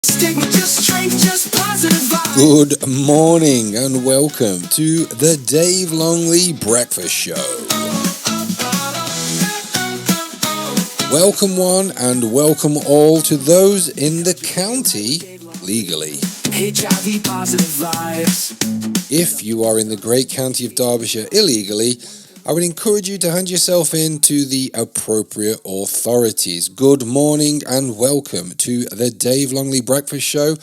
Good morning and welcome to the Dave Longley Breakfast Show. Welcome one and welcome all to those in the county legally. HIV positive vibes. If you are in the great county of Derbyshire illegally, I would encourage you to hand yourself in to the appropriate authorities. Good morning and welcome to the Dave Longley Breakfast Show.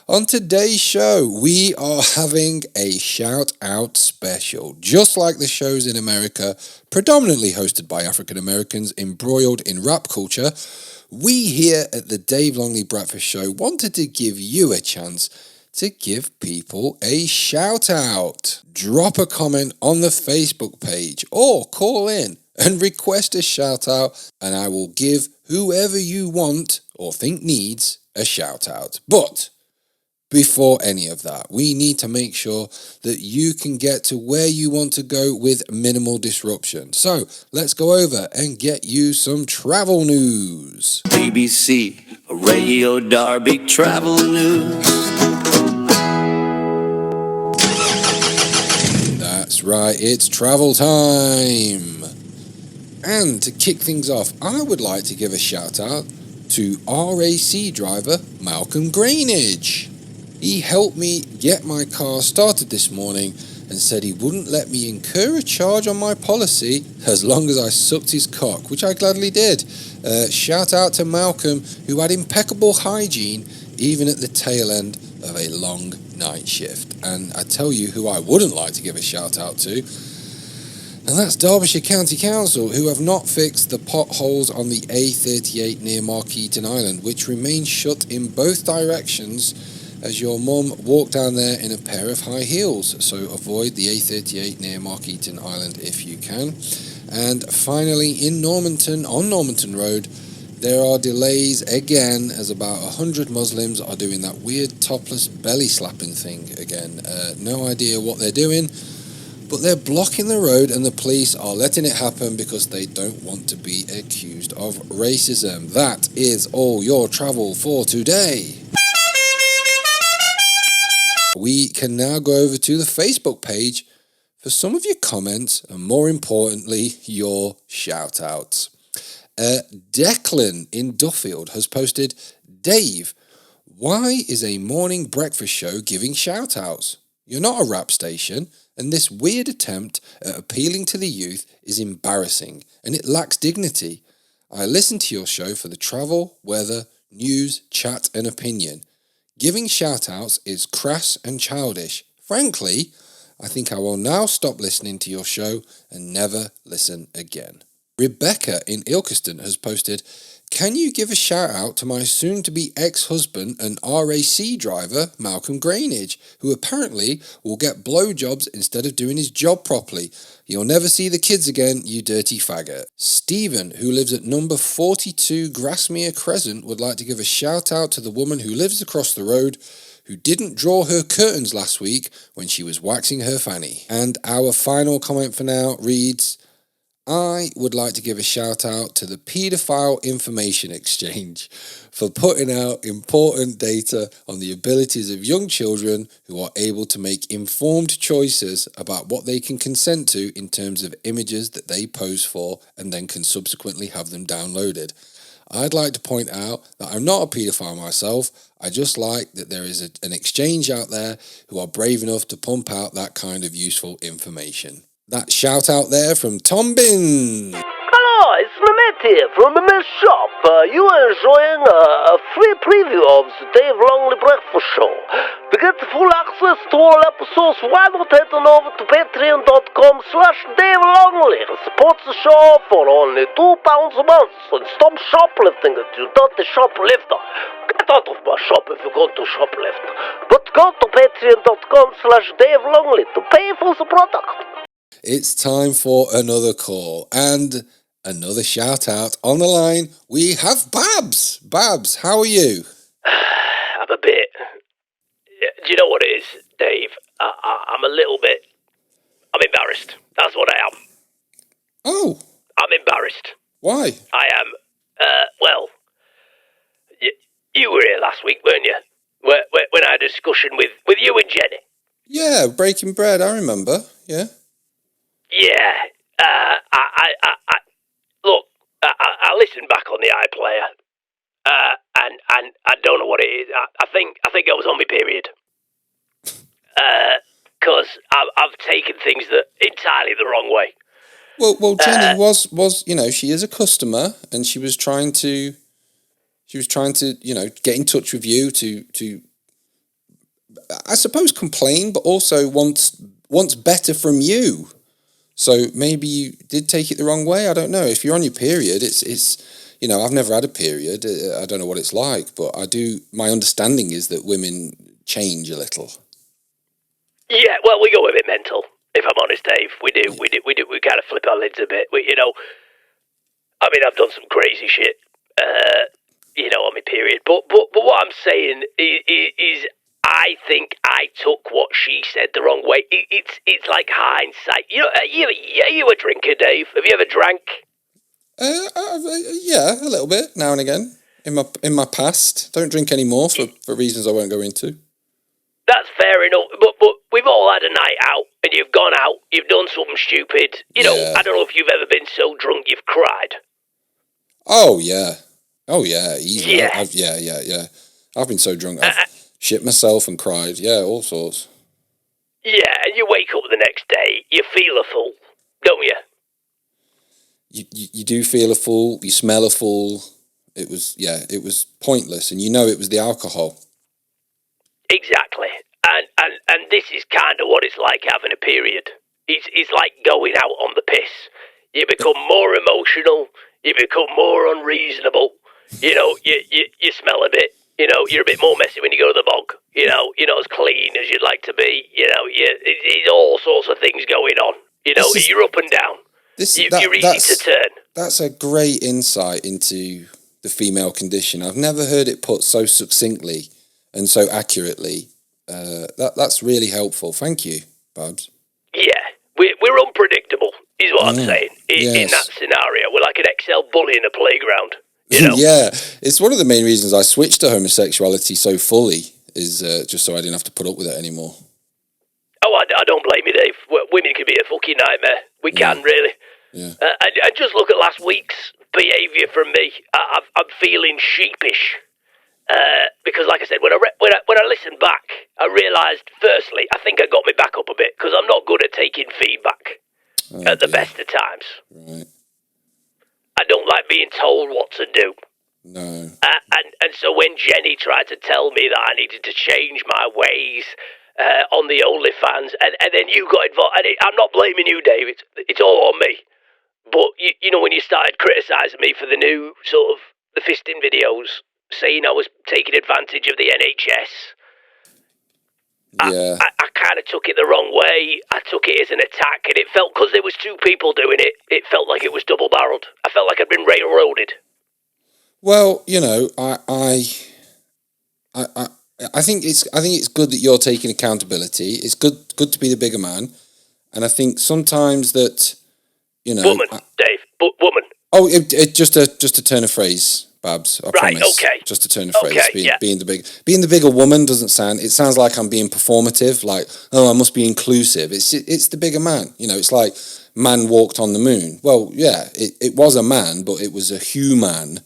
On today's show, we are having a shout-out special. Just like the shows in America, predominantly hosted by African Americans embroiled in rap culture, we here at the Dave Longley Breakfast Show wanted to give you a chance to give people a shout-out. Drop a comment on the Facebook page or call in and request a shout-out, and I will give whoever you want or think needs a shout-out. But before any of that, we need to make sure that you can get to where you want to go with minimal disruption. So let's go over and get you some travel news. BBC Radio Derby Travel News. That's right, it's travel time. And to kick things off, I would like to give a shout out to RAC driver Malcolm Greenidge. He helped me get my car started this morning and said he wouldn't let me incur a charge on my policy as long as I sucked his cock, which I gladly did. Shout out to Malcolm, who had impeccable hygiene even at the tail end of a long night shift. And I tell you who I wouldn't like to give a shout out to, and that's Derbyshire County Council, who have not fixed the potholes on the A38 near Markeaton Island, which remain shut in both directions as your mum walked down there in a pair of high heels. So avoid the A38 near Markeaton Island if you can. And finally, in Normanton, on Normanton Road, there are delays again as about 100 Muslims are doing that weird topless belly slapping thing again. No idea what they're doing, but they're blocking the road and the police are letting it happen because they don't want to be accused of racism. That is all your travel for today. We can now go over to the Facebook page for some of your comments and, more importantly, your shout-outs. Declan in Duffield has posted, Dave, why is a morning breakfast show giving shout-outs? You're not a rap station, and this weird attempt at appealing to the youth is embarrassing, and it lacks dignity. I listen to your show for the travel, weather, news, chat, and opinion. Giving shout-outs is crass and childish. Frankly, I think I will now stop listening to your show and never listen again. Rebecca in Ilkeston has posted, can you give a shout-out to my soon-to-be ex-husband and RAC driver, Malcolm Greenidge, who apparently will get blowjobs instead of doing his job properly. You'll never see the kids again, you dirty faggot. Stephen, who lives at number 42 Grasmere Crescent, would like to give a shout-out to the woman who lives across the road who didn't draw her curtains last week when she was waxing her fanny. And our final comment for now reads, I would like to give a shout out to the Paedophile Information Exchange for putting out important data on the abilities of young children who are able to make informed choices about what they can consent to in terms of images that they pose for and then can subsequently have them downloaded. I'd like to point out that I'm not a paedophile myself. I just like that there is an exchange out there who are brave enough to pump out that kind of useful information. That shout out there from Tom Bin. Hello, it's Mehmet here from Mehmet's shop. You are enjoying a free preview of the Dave Longley Breakfast Show. To get full access to all episodes, why not head on over to patreon.com/Dave Longley and support the show for only £2 a month and stop shoplifting it, you dirty shoplifter. Get out of my shop if you're going to shoplift. But go to patreon.com/Dave Longley to pay for the product. It's time for another call and another shout out. On the line, we have Babbs. Babbs, how are you? I'm a bit... Do you know what it is, Dave? I'm a little bit... I'm embarrassed. That's what I am. Oh. I'm embarrassed. Why? I am, well... You were here last week, weren't you? When I had a discussion with you and Jenny. Yeah, Breaking Bread, I remember, yeah. Yeah, look, I listened back on the iPlayer, and I don't know what it is. I think I was on my period. Because I've taken things that entirely the wrong way. Well, Jenny was she is a customer, and she was trying to get in touch with you to I suppose complain, but also wants better from you. So maybe you did take it the wrong way. I don't know. If you're on your period, it's I've never had a period. I don't know what it's like, but I do. My understanding is that women change a little. Yeah, well, we go a bit mental. If I'm honest, Dave, we do. We kind of flip our lids a bit. I've done some crazy shit, on my period. But what I'm saying is I think I took what she said the wrong way. It's like hindsight. Are you a drinker, Dave? Have you ever drank? Yeah, a little bit now and again in my past. Don't drink anymore for reasons I won't go into. That's fair enough, but we've all had a night out, and you've gone out, you've done something stupid. I don't know if you've ever been so drunk you've cried. Oh yeah, easy. Yeah. Yeah. I've been so drunk, I've shit myself and cried. Yeah, all sorts. Yeah, and you wake up the next day, you feel a fool, don't you? You do feel a fool. You smell a fool. It was pointless, and it was the alcohol. Exactly, and this is kind of what it's like having a period. It's like going out on the piss. You become more emotional. You become more unreasonable. You smell a bit. You're a bit more messy when you go to the bog. You're not as clean as you'd like to be. It's all sorts of things going on. You're up and down. You're easy to turn. That's a great insight into the female condition. I've never heard it put so succinctly and so accurately. That's really helpful. Thank you, Babbs. Yeah, we're unpredictable, is what I'm saying. In that scenario, we're like an XL bully in a playground. Yeah, it's one of the main reasons I switched to homosexuality so fully, is just so I didn't have to put up with it anymore. Oh, I don't blame you, Dave. Women can be a fucking nightmare. We can, really. Yeah. And just look at last week's behaviour from me. I'm feeling sheepish. Because, like I said, when I listened back, I realised, firstly, I think I got me back up a bit, because I'm not good at taking feedback at the best of times. Right. I don't like being told what to do. No. And so when Jenny tried to tell me that I needed to change my ways on the OnlyFans, and then you got involved, and I'm not blaming you, Dave, it's all on me. But, when you started criticising me for the new sort of the fisting videos, saying I was taking advantage of the NHS, Yeah. I kind of took it the wrong way. I took it as an attack, and it felt, because there was two people doing it, it felt like it was double-barreled. I felt like I'd been railroaded. Well, I think it's good that you're taking accountability. It's good to be the bigger man, and I think sometimes that Woman, Dave, woman. Oh, just a turn of phrase, Babbs. I promise. Okay. Just a turn of phrase. Okay, being the bigger woman doesn't sound. It sounds like I'm being performative. Like, oh, I must be inclusive. It's the bigger man. It's like man walked on the moon. Well, yeah, it was a man, but it was a human.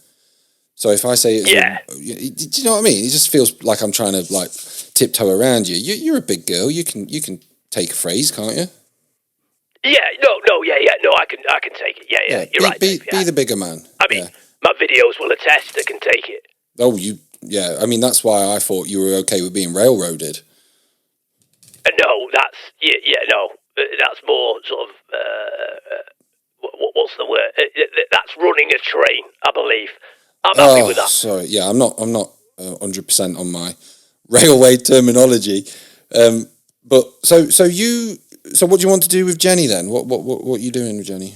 So if I say do you know what I mean? It just feels like I'm trying to like tiptoe around you. You're a big girl. You can take a phrase, can't you? Yeah, no, I can take it. Yeah, you're right. Be the bigger man. I mean, my videos will attest I can take it. Oh, I mean, that's why I thought you were okay with being railroaded. No, that's more sort of, what's the word? That's running a train, I believe. I'm happy with that. Sorry, yeah, I'm not 100% on my railway terminology. But so what do you want to do with Jenny then? What are you doing with Jenny?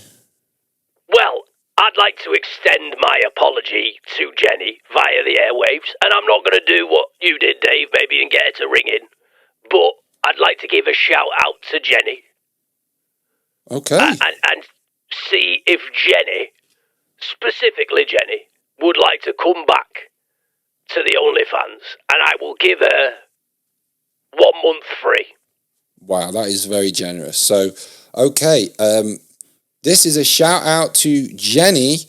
Well, I'd like to extend my apology to Jenny via the airwaves, and I'm not going to do what you did, Dave, maybe, and get her to ring in, but I'd like to give a shout out to Jenny. Okay. And see if Jenny, specifically Jenny, would like to come back to the OnlyFans, and I will give her 1 month free. Wow, that is very generous. So, okay, this is a shout out to Jenny,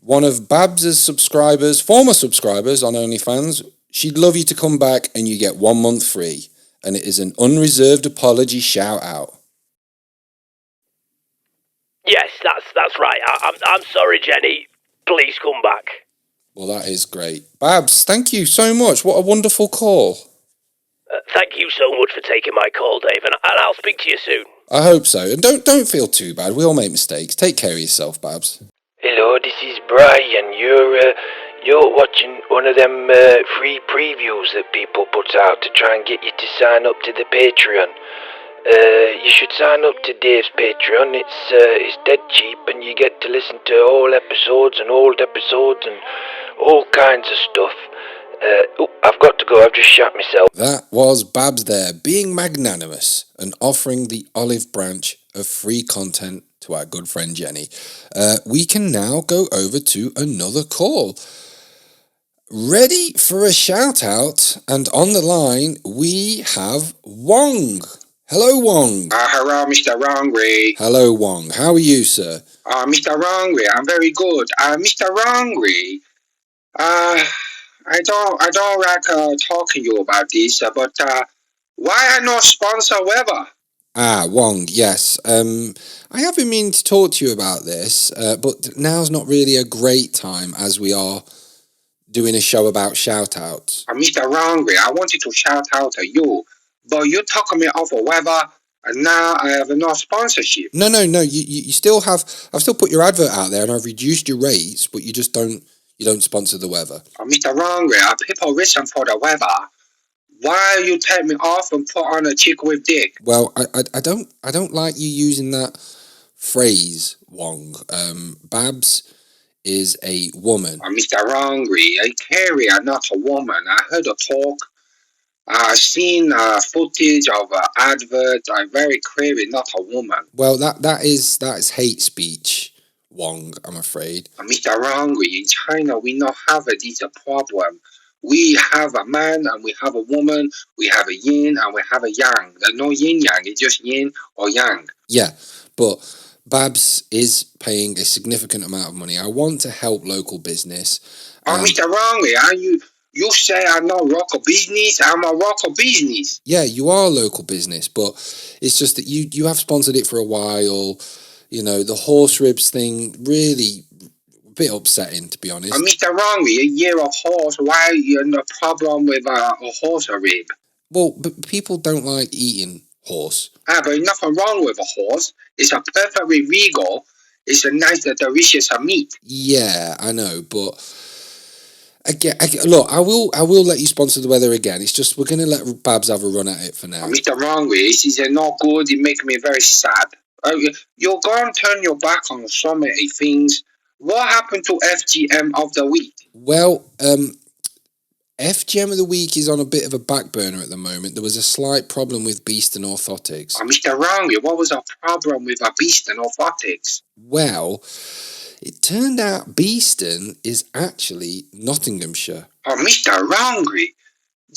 one of Babbs' subscribers, former subscribers on OnlyFans. She'd love you to come back and you get 1 month free. And it is an unreserved apology shout out. Yes, that's right. I'm sorry, Jenny. Please come back. Well, that is great. Babbs, thank you so much. What a wonderful call. Thank you so much for taking my call, Dave, and I'll speak to you soon. I hope so. And don't feel too bad. We all make mistakes. Take care of yourself, Babbs. Hello, this is Brian. You're watching one of them free previews that people put out to try and get you to sign up to the Patreon. You should sign up to Dave's Patreon. It's dead cheap, and you get to listen to all episodes and old episodes and all kinds of stuff. I've got to go. I've just shot myself. That was Babbs there, being magnanimous and offering the olive branch of free content to our good friend Jenny. We can now go over to another call. Ready for a shout out, and on the line we have Wong. Hello, Wong. Hello, Mr. Longley. Hello, Wong. How are you, sir? Mr. Longley, I'm very good. Mr. Longley, I don't like talking to you about this, but why I not sponsor Weber? Wong, yes. I have been meaning to talk to you about this, but now's not really a great time as we are doing a show about shout-outs. Mr. Longley, I wanted to shout out to you, but you took me off of Weber, and now I have no sponsorship. No, you still have, I've still put your advert out there and I've reduced your rates, but you just don't sponsor the weather. Mr. Longley, people listen for the weather. Why you take me off and put on a chick with dick? Well, I don't like you using that phrase, Wong. Babbs is a woman. Mr. Longley, a carrier, not a woman. I heard her talk. I've seen footage of an advert. I'm very clearly not a woman. Well, that is hate speech, Wong, I'm afraid. Mr. Longley, in China, we not have this problem. We have a man and we have a woman. We have a yin and we have a yang. There's no yin-yang. It's just yin or yang. Yeah, but Babbs is paying a significant amount of money. I want to help local business. Mr. Longley, you say I'm not local business. I'm a local business. Yeah, you are local business, but it's just that you have sponsored it for a while. You know, the horse ribs thing, really a bit upsetting, to be honest. Mr. Longley, a year of horse, why you no problem with a horse rib? Well, but people don't like eating horse. But nothing wrong with a horse. It's a perfectly legal. It's a nice, delicious meat. Yeah, I know, but again, look, I will let you sponsor the weather again. It's just we're going to let Babbs have a run at it for now. Mr. Longley, this is not good. It makes me very sad. You're going to turn your back on so many things. What happened to FGM of the week? Well, FGM of the week is on a bit of a back burner at the moment. There was a slight problem with Beast and Orthotics. Mr. Longley, what was the problem with Beast and Orthotics? Well, it turned out Beeston is actually Nottinghamshire. Mr. Longley,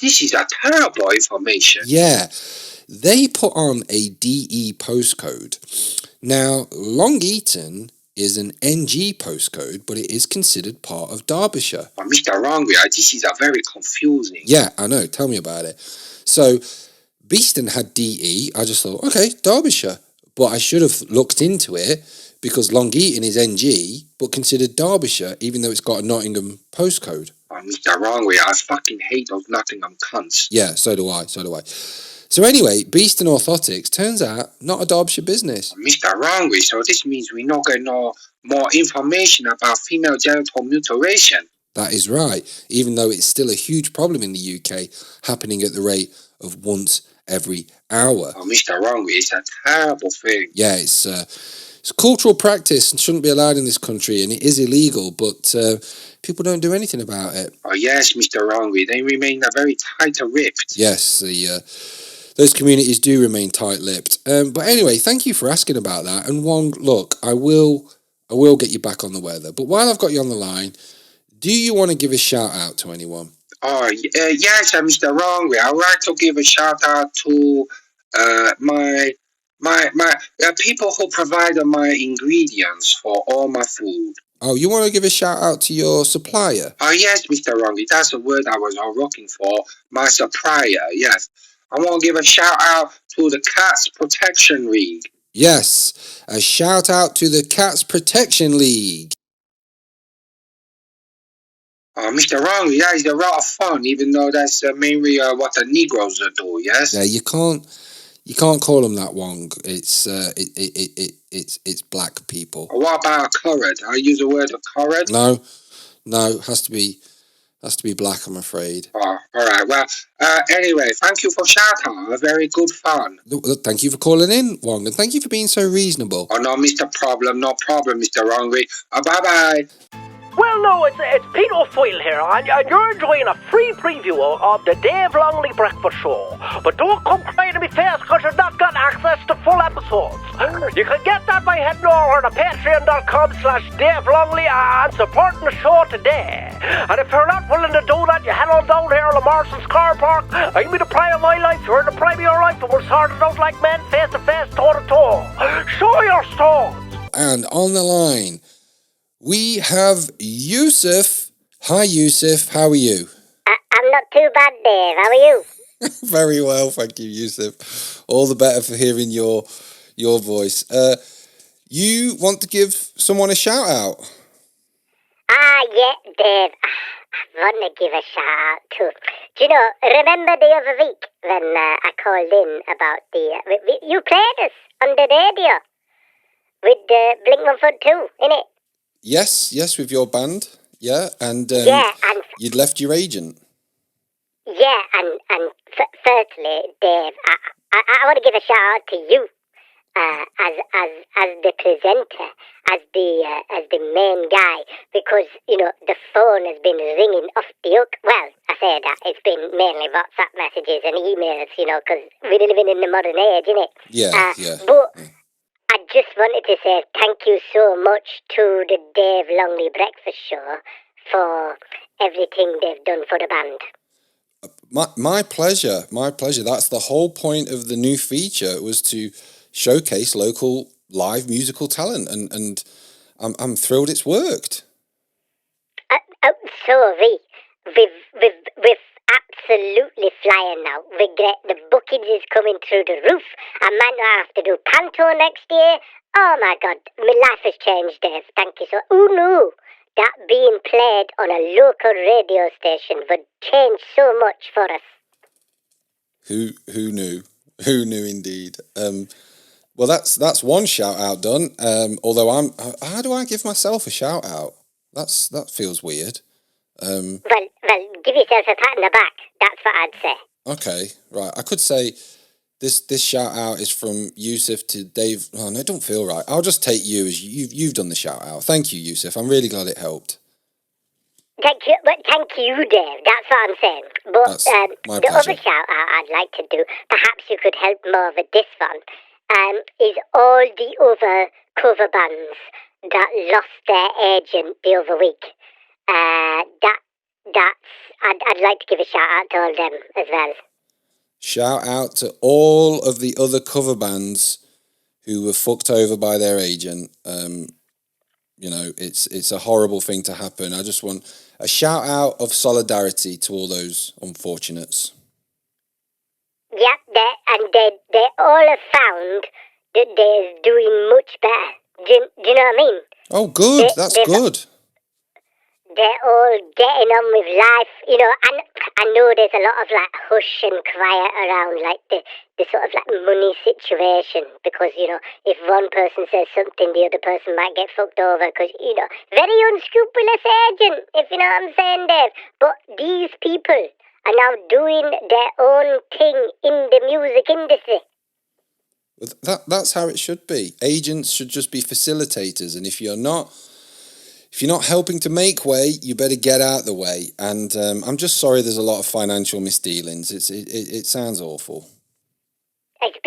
this is a terrible information. Yeah, they put on a DE postcode. Now, Long Eaton is an NG postcode, but it is considered part of Derbyshire. Mr. Longley, this is very confusing. Yeah, I know. Tell me about it. So, Beeston had DE. I just thought, okay, Derbyshire. But I should have looked into it because Long Eaton is NG, but considered Derbyshire, even though it's got a Nottingham postcode. Mr. Longley, I fucking hate those Nottingham cunts. Yeah, so do I. So anyway, Beast and Orthotics turns out not a Derbyshire business. Mr. Longley, so this means we not going to know more information about female genital mutilation. That is right, even though it's still a huge problem in the UK, happening at the rate of once every hour. Mr. Longley, it's a terrible thing. Yeah, it's a cultural practice and shouldn't be allowed in this country, and it is illegal, but people don't do anything about it. Yes, Mr. Longley, they remain very tight-lipped. Yes, those communities do remain tight-lipped. But anyway, thank you for asking about that. And Wong, look, I will get you back on the weather. But while I've got you on the line, do you want to give a shout out to anyone? Yes, Mr. Longley. I'd like to give a shout out to my people who provided my ingredients for all my food. Oh, you want to give a shout out to your supplier? Yes, Mr. Longley. That's the word I was looking for. My supplier. Yes, I want to give a shout out to the Cats Protection League. Yes, a shout out to the Cats Protection League. Mr. Longley, that is a lot of fun, even though that's mainly what the Negroes do. Yes. Yeah, you can't call them that, Wong. It's it's black people. What about current? I use the word current. No, has to be black, I'm afraid. Oh, all right. Well, anyway, thank you for shout out. Very good fun. Thank you for calling in, Wong, and thank you for being so reasonable. Oh, no, Mr. Problem. No problem, Mr. Longley. Bye-bye. Well, no, it's Peter Foyle here, and you're enjoying a free preview of the Dave Longley Breakfast Show. But don't come crying to me face, because you're not got access to full episodes. You can get that by heading over to patreon.com/Dave Longley and supporting the show today. And if you're not willing to do that, you head on down here to Morrison's car park. I'm in the prime of my life, you're in the prime of your life, and we'll sort it out like men, face to face, toe to toe. Show your stones. And on the line, we have Yusuf. Hi, Yusuf. How are you? I'm not too bad, Dave. How are you? Very well, thank you, Yusuf. All the better for hearing your voice. You want to give someone a shout out? Yeah, Dave. I want to give a shout out to... Do you know, remember the other week when I called in about the... you played us on the radio with Blink-182, innit? Yes, with your band. Yeah, and you'd left your agent. Yeah, and firstly, Dave, I want to give a shout out to you as the presenter, as the main guy, because you know the phone has been ringing off the hook. Well, I say that it's been mainly WhatsApp messages and emails, you know, because we're living in the modern age, innit? Yeah. But I just wanted to say thank you so much to the Dave Longley Breakfast Show for everything they've done for the band. My pleasure. That's the whole point of the new feature, was to showcase local live musical talent, and I'm thrilled it's worked. So we've absolutely flying now. The bookings is coming through the roof. I might not have to do panto next year. Oh my God, my life has changed, Dave. Thank you so. Who knew that being played on a local radio station would change so much for us? Who knew? Who knew indeed? Well, that's one shout out done. Although how do I give myself a shout out? That feels weird. Well, give yourself a pat on the back. That's what I'd say. Okay, right. I could say this shout out is from Yusuf to Dave. Oh no, it don't feel right. I'll just take you as you've done the shout out. Thank you, Yusuf. I'm really glad it helped. Thank you, Dave. That's what I'm saying. But my the pleasure. other shout out I'd like to do, perhaps you could help more with this one, is all the other cover bands that lost their agent the other week. I'd like to give a shout out to all them as well. Shout out to all of the other cover bands who were fucked over by their agent. You know, it's a horrible thing to happen. I just want a shout out of solidarity to all those unfortunates. Yeah, they all have found that they're doing much better. Do you know what I mean? Oh, good. That's good. They're all getting on with life, you know, and I know there's a lot of like hush and quiet around like the sort of like money situation, because, you know, if one person says something, the other person might get fucked over because, you know, very unscrupulous agent, if you know what I'm saying, Dave. But these people are now doing their own thing in the music industry. That's how it should be. Agents should just be facilitators, and if you're not helping to make way, you better get out the way. And I'm just sorry there's a lot of financial misdealings. It sounds awful. It's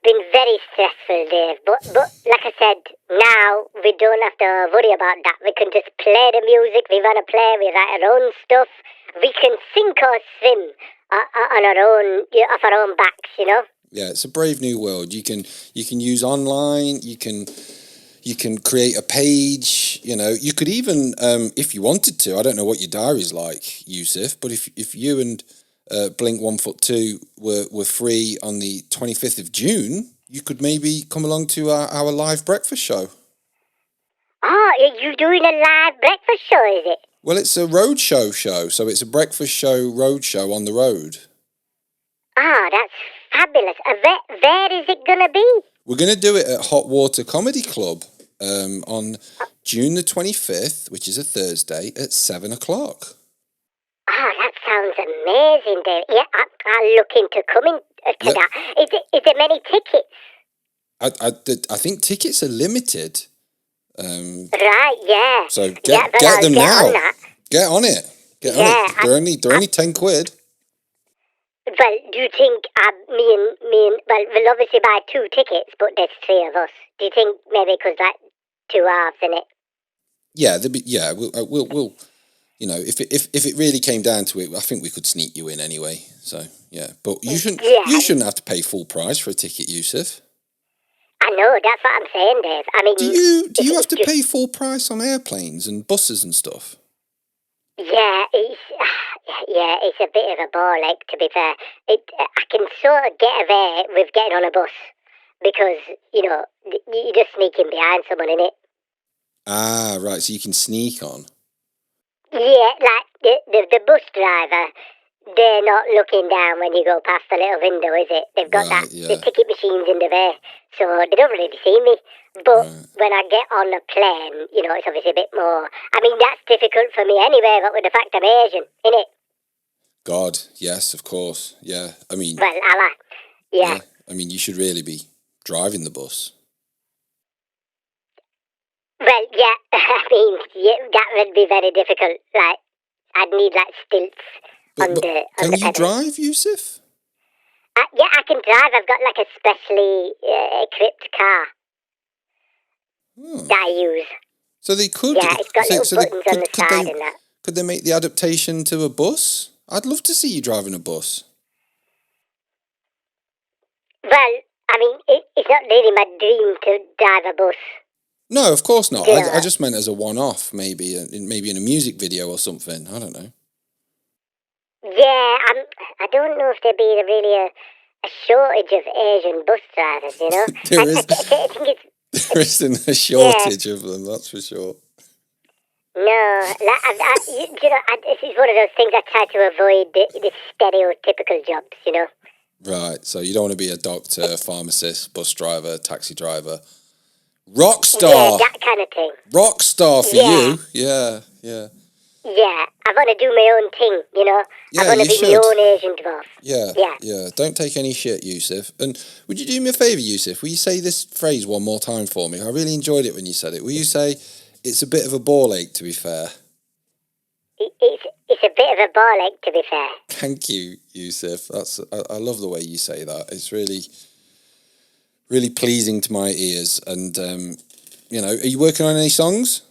been very stressful, Dave. But like I said, now we don't have to worry about that. We can just play the music we want to play. We write our own stuff. we can sink or swim on our own, off our own backs, you know. Yeah, it's a brave new world. You can use online. You can create a page. You know, you could even, if you wanted to. I don't know what your diary's like, Yusuf, but if you and Blink 142 were free on the 25th of June, you could maybe come along to our live breakfast show. Oh, are you doing a live breakfast show, is it? Well, it's a roadshow show, so it's a breakfast show roadshow on the road. Ah, that's fabulous. Where is it going to be? We're going to do it at Hot Water Comedy Club on June the 25th, which is a Thursday, at 7 o'clock. Oh, that sounds amazing, Dave. Yeah, I'll look into coming to that. Is there many tickets? I think tickets are limited. Right, yeah. So get them now. Get on it. Get on it. They're only 10 quid. Well, do you think me and we'll obviously buy 2 tickets, but there's 3 of us. Do you think maybe because like 2 halves in it? Yeah, we'll you know, if it really came down to it, I think we could sneak you in anyway. So yeah, but you shouldn't have to pay full price for a ticket, Yusuf. I know, that's what I'm saying, Dave. I mean, do you have to pay full price on airplanes and buses and stuff? Yeah, it's a bit of a ball ache, to be fair. I can sort of get away with getting on a bus because, you know, you're just sneaking behind someone in it. Ah, right, so you can sneak on. Yeah, like the bus driver, they're not looking down when you go past the little window, is it? They've got the ticket machines in the way, so they don't really see me. But when I get on a plane, you know, it's obviously a bit more. I mean, that's difficult for me anyway, but with the fact I'm Asian, innit? God, yes, of course, yeah. I mean, well, Allah, yeah. I mean, you should really be driving the bus. Well, yeah. I mean, that would be very difficult. Like, I'd need like stilts on the Can you pedals. drive, Yusuf? Yeah, I can drive. I've got like a specially equipped car that I use. So they could. Yeah, it's got little buttons on the side and that. Could they make the adaptation to a bus? I'd love to see you driving a bus. Well, I mean, it's not really my dream to drive a bus. No, of course not. Yeah. I just meant as a one-off, maybe in a music video or something. I don't know. Yeah, I don't know if there'd be really a shortage of Asian bus drivers, you know? I think it's... There isn't a shortage of them, that's for sure. No, this is one of those things I try to avoid, the stereotypical jobs, you know? Right, so you don't want to be a doctor, pharmacist, bus driver, taxi driver. Rock star! Yeah, that kind of thing. Rock star for you. Yeah. Yeah, I want to do my own thing, you know? Yeah, I want to be my own Asian dwarf. Yeah. Don't take any shit, Yusuf. And would you do me a favour, Yusuf? Will you say this phrase one more time for me? I really enjoyed it when you said it. Will you say, it's a bit of a ball ache, to be fair? It's a bit of a ball ache, to be fair. Thank you, Yusuf. I love the way you say that. It's really, really pleasing to my ears. And, you know, are you working on any songs?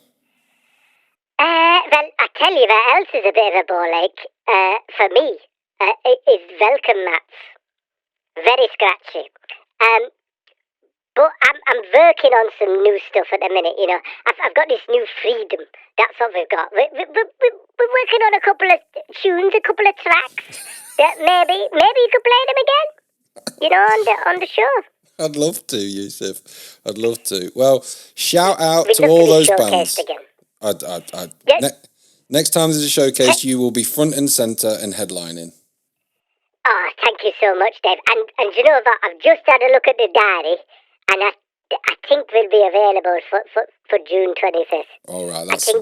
Well, I tell you what else is a bit of a ball ache, for me, is welcome mats. Very scratchy. But I'm working on some new stuff at the minute, you know. I've got this new freedom. That's what we've got. We're working on a couple of tunes, a couple of tracks. That maybe you could play them again, you know, on the show. I'd love to, Yusuf. I'd love to. Well, shout out to all those bands. Again. Next time there's a showcase, you will be front and centre and headlining. Oh, thank you so much, Dave. And you know what? I've just had a look at the diary, and I think we'll be available for June 25th. All right, that's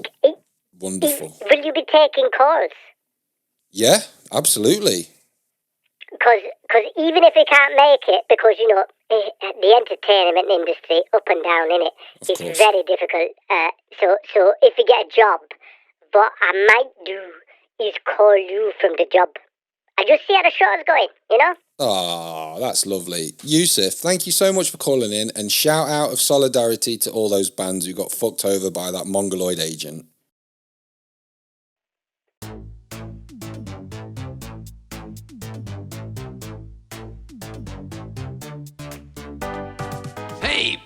wonderful. Will you be taking calls? Yeah, absolutely. Because even if we can't make it, because, you know, the entertainment industry, up and down, innit? It's very difficult. So if we get a job, what I might do is call you from the job. I just see how the show's going, you know? Oh, that's lovely. Yusuf, thank you so much for calling in, and shout out of solidarity to all those bands who got fucked over by that mongoloid agent.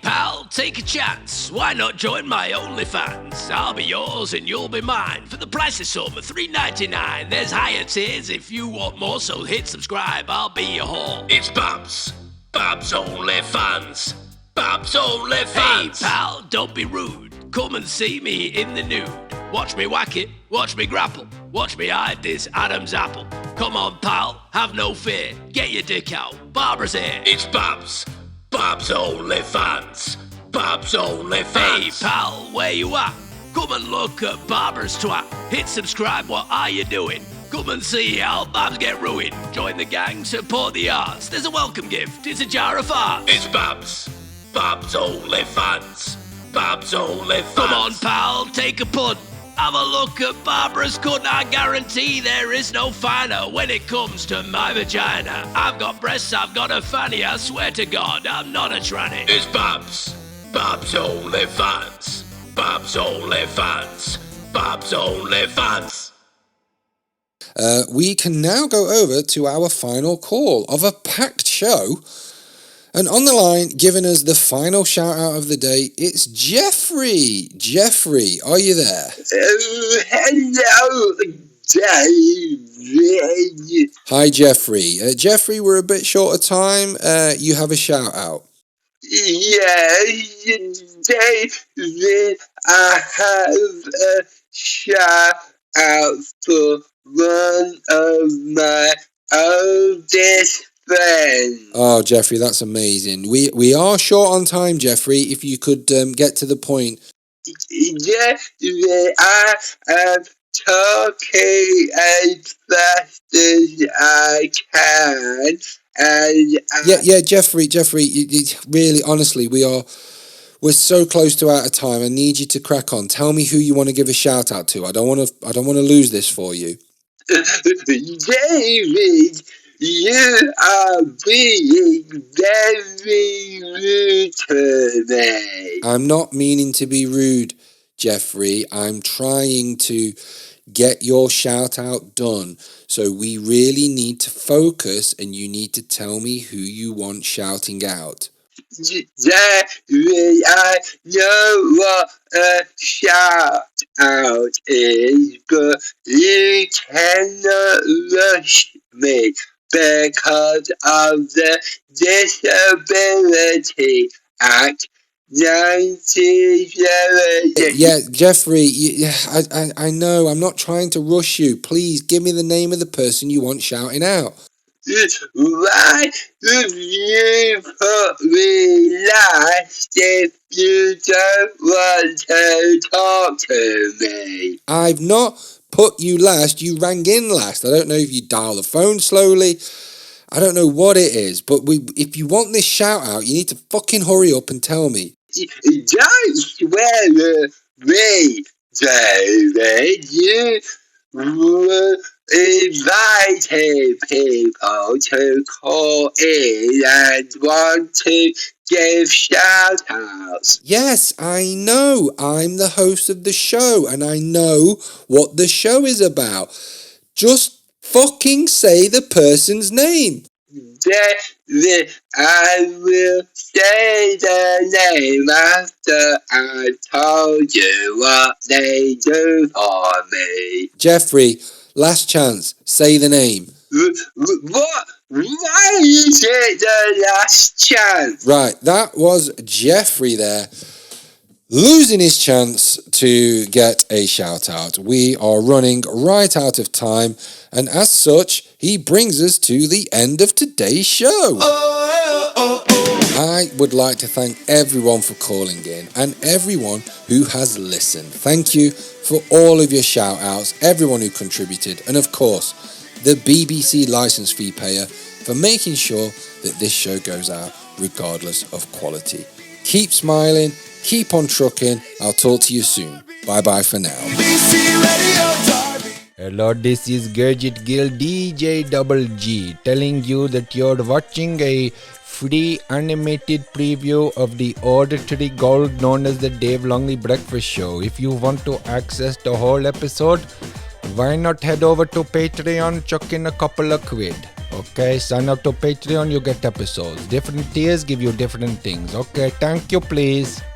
pal, take a chance. Why not join my OnlyFans? I'll be yours and you'll be mine. For the price of some, $3.99. There's higher tiers if you want more, so hit subscribe. I'll be your whore. It's Babbs. Babbs OnlyFans. Babbs OnlyFans. Hey, pal, don't be rude. Come and see me in the nude. Watch me whack it, watch me grapple, watch me hide this Adam's apple. Come on, pal, have no fear. Get your dick out, Barbara's here. It's Babbs. Babbs OnlyFans. Babbs OnlyFans. Hey, pal, where you at? Come and look at Barbara's twat. Hit subscribe, what are you doing? Come and see how Babbs get ruined. Join the gang, support the arts. There's a welcome gift, it's a jar of farts. It's Babbs. Babbs OnlyFans. Babbs OnlyFans. Come on, pal, take a punt. Have a look at Barbara's cunt. I guarantee there is no finer when it comes to my vagina. I've got breasts, I've got a fanny. I swear to God, I'm not a tranny. It's Babbs. Babbs OnlyFans. Babbs OnlyFans. Babbs OnlyFans. We can now go over to our final call of a packed show. And on the line, giving us the final shout out of the day, it's Jeffrey. Jeffrey, are you there? Hello, David. Hi, Jeffrey. Jeffrey, we're a bit short of time. You have a shout out. Yes, David, I have a shout out for one of my oldest friends. Oh, Jeffrey, that's amazing. We are short on time, Jeffrey. If you could get to the point. Jeffrey, I am talking as fast as I can. And Yeah, Jeffrey, really, honestly, we're so close to out of time. I need you to crack on. Tell me who you want to give a shout out to. I don't want to lose this for you. David, you are being very rude to me. I'm not meaning to be rude, Jeffrey. I'm trying to get your shout out done. So we really need to focus, and you need to tell me who you want shouting out. David, I know what a shout out is, but you cannot rush me because of the Disability Act 1970. Yeah, Jeffrey, I know. I'm not trying to rush you. Please give me the name of the person you want shouting out. Why would you put me last if you don't want to talk to me? I've not put you last. You rang in last. I don't know if you dial the phone slowly. I don't know what it is, but if you want this shout out, you need to fucking hurry up and tell me. Don't swear at me, David. You were inviting people to call in and want to give shout outs. Yes, I know. I'm the host of the show and I know what the show is about. Just fucking say the person's name. David, I will say the name after I told you what they do for me. Jeffrey, last chance. Say the name. What? Why is it the last chance? Right, that was Jeffrey there, losing his chance to get a shout out. We are running right out of time, and as such, he brings us to the end of today's show. I would like to thank everyone for calling in and everyone who has listened. Thank you for all of your shout outs, everyone who contributed, and of course, the BBC license fee payer for making sure that this show goes out regardless of quality. Keep smiling, keep on trucking. I'll talk to you soon. Bye bye for now. Hello, this is Gadget Gill DJ Double G telling you that you're watching a free animated preview of the auditory gold known as the Dave Longley Breakfast Show. If you want to access the whole episode, why not head over to Patreon, chuck in a couple of quid. Okay, sign up to Patreon, you get episodes. Different tiers give you different things. Okay, thank you, please.